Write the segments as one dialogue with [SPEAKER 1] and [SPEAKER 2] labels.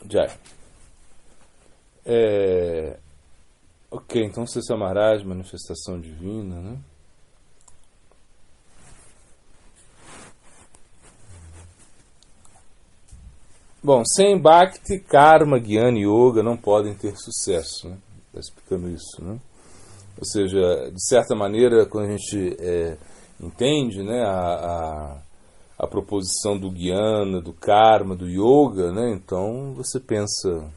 [SPEAKER 1] Jai. Ok, então Sri Samaraj, manifestação divina, né? Bom, sem Bhakti, Karma, Jnana e Yoga não podem ter sucesso, né? Está explicando isso, né? Ou seja, de certa maneira, quando a gente entende, né, a proposição do Jnana, do Karma, do Yoga, né? Então você pensa,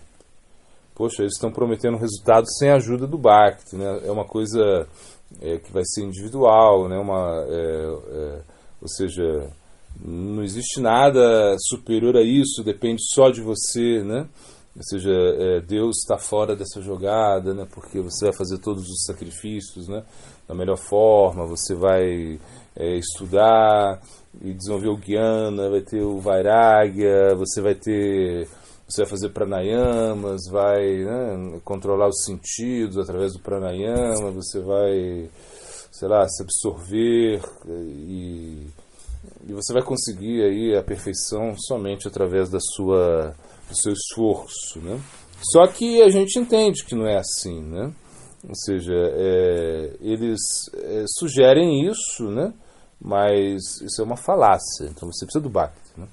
[SPEAKER 1] poxa, eles estão prometendo resultados sem a ajuda do Bhakti, né? É uma coisa que vai ser individual, né? Ou seja, não existe nada superior a isso, depende só de você, né? Ou seja, Deus está fora dessa jogada, né? Porque você vai fazer todos os sacrifícios, né? Da melhor forma, você vai estudar e desenvolver o Jnana, vai ter o Vairagya, você vai fazer pranayamas, vai, né, controlar os sentidos através do pranayama, você vai, sei lá, se absorver e você vai conseguir aí a perfeição somente através do seu esforço, né? Só que a gente entende que não é assim, né? Ou seja, eles sugerem isso, né? Mas isso é uma falácia. Então você precisa do Bhakti, né?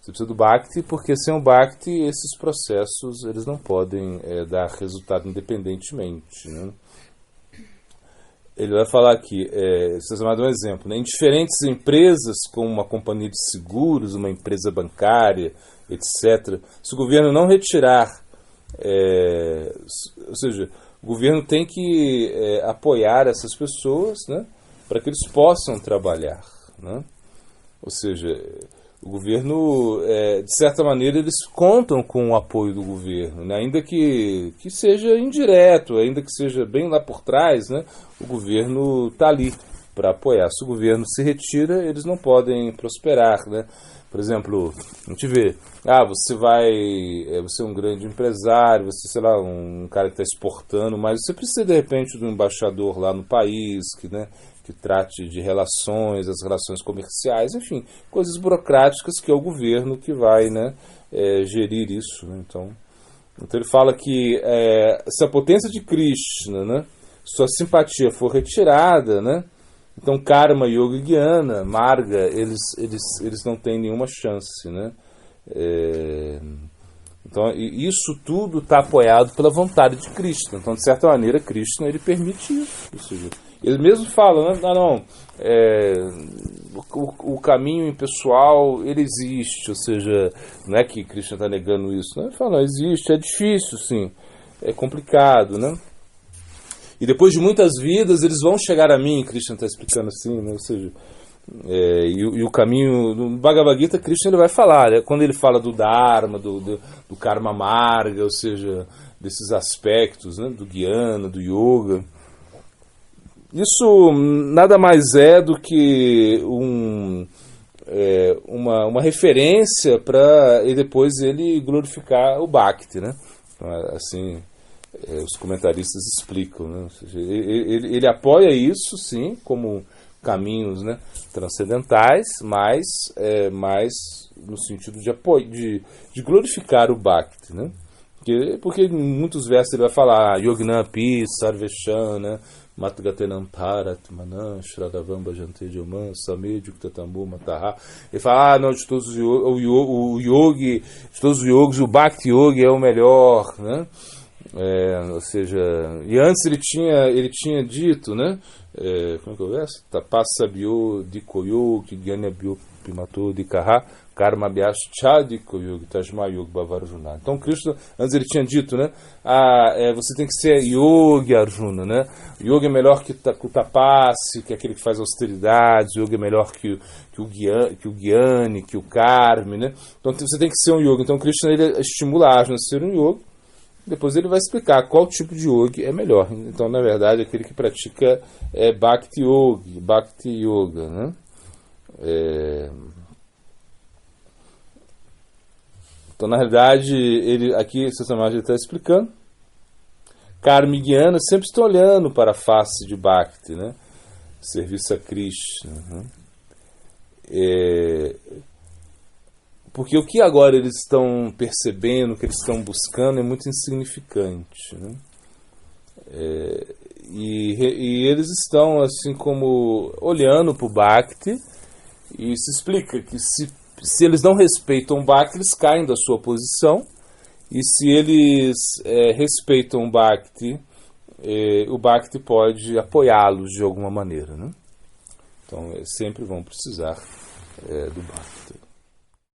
[SPEAKER 1] Você precisa do Bhakti porque sem o Bhakti esses processos eles não podem dar resultado independentemente, né? Ele vai falar aqui, você vai dar um exemplo, né? Em diferentes empresas, como uma companhia de seguros, uma empresa bancária, etc., se o governo não retirar, ou seja, o governo tem que apoiar essas pessoas, né, para que eles possam trabalhar, né? Ou seja, o governo, de certa maneira, eles contam com o apoio do governo, né? Ainda que seja indireto, ainda que seja bem lá por trás, né? O governo está ali para apoiar. Se o governo se retira, eles não podem prosperar, né? Por exemplo, a gente vê, você é um grande empresário, você, sei lá, um cara que está exportando, mas você precisa, de repente, de um embaixador lá no país, que trate de relações, as relações comerciais, enfim, coisas burocráticas que é o governo que vai, né, gerir isso, né? Então ele fala que se a potência de Krishna, né, sua simpatia for retirada, né, então Karma, Yoga e Jnana, Marga, eles não têm nenhuma chance, né? Então isso tudo está apoiado pela vontade de Krishna. Então, de certa maneira, Krishna ele permite isso. Ou seja, ele mesmo fala, né? O caminho impessoal ele existe, ou seja, não é que Krishna está negando isso, né? Ele fala, não, existe, é difícil, sim, é complicado, né? E depois de muitas vidas eles vão chegar a mim, Krishna está explicando assim, né? Ou seja, e o caminho do Bhagavad Gita, Krishna ele vai falar, né? Quando ele fala do Dharma, do Karma Marga, ou seja, desses aspectos, né? Do Jnana, do Yoga. Isso nada mais é do que uma referência para depois ele glorificar o Bhakti, né? Assim, os comentaristas explicam, né? Ou seja, ele apoia isso, sim, como caminhos, né, transcendentais, mas no sentido de glorificar o Bhakti, né? Porque em muitos versos ele vai falar Yognam-pi, Sarvesham, né? Matgatenam Parat, Manan, Shradavam Bhajante Dilman, Samedhyuktatambu Mataha. Ele fala, não, de todos o yogi, de todos os yogis, o Bhakti Yogi é o melhor, né? Ou seja, e antes ele tinha dito, né? Como é que é o verso? Tapasabhyo Dikoyo, Kigyanyabhyo Pimato Dikaha, Karma Bhyashchadiko Yogi, Tajma Yogi Bhavarjuna. Então Krishna, antes ele tinha dito, né? Você tem que ser Yogi Arjuna, né? Yogi é melhor que o Tapassi, que é aquele que faz austeridades, Yogi é melhor que o Gyani, que o Karmi, né? Então você tem que ser um Yogi. Então Krishna ele estimula a Arjuna a ser um Yogi. Depois ele vai explicar qual tipo de yogi é melhor. Então, na verdade, aquele que pratica Bhakti Yogi, Bhakti Yoga, né? Então, na verdade, aqui o Samaraj está explicando. Karma e Jnana sempre estão olhando para a face de Bhakti, né? Serviço a Krishna, né? porque o que agora eles estão percebendo, o que eles estão buscando é muito insignificante, né? E eles estão, assim como, olhando para o Bhakti, e se explica que se eles não respeitam o Bhakti, eles caem da sua posição, e se eles respeitam o Bhakti pode apoiá-los de alguma maneira, né? Então sempre vão precisar do Bhakti.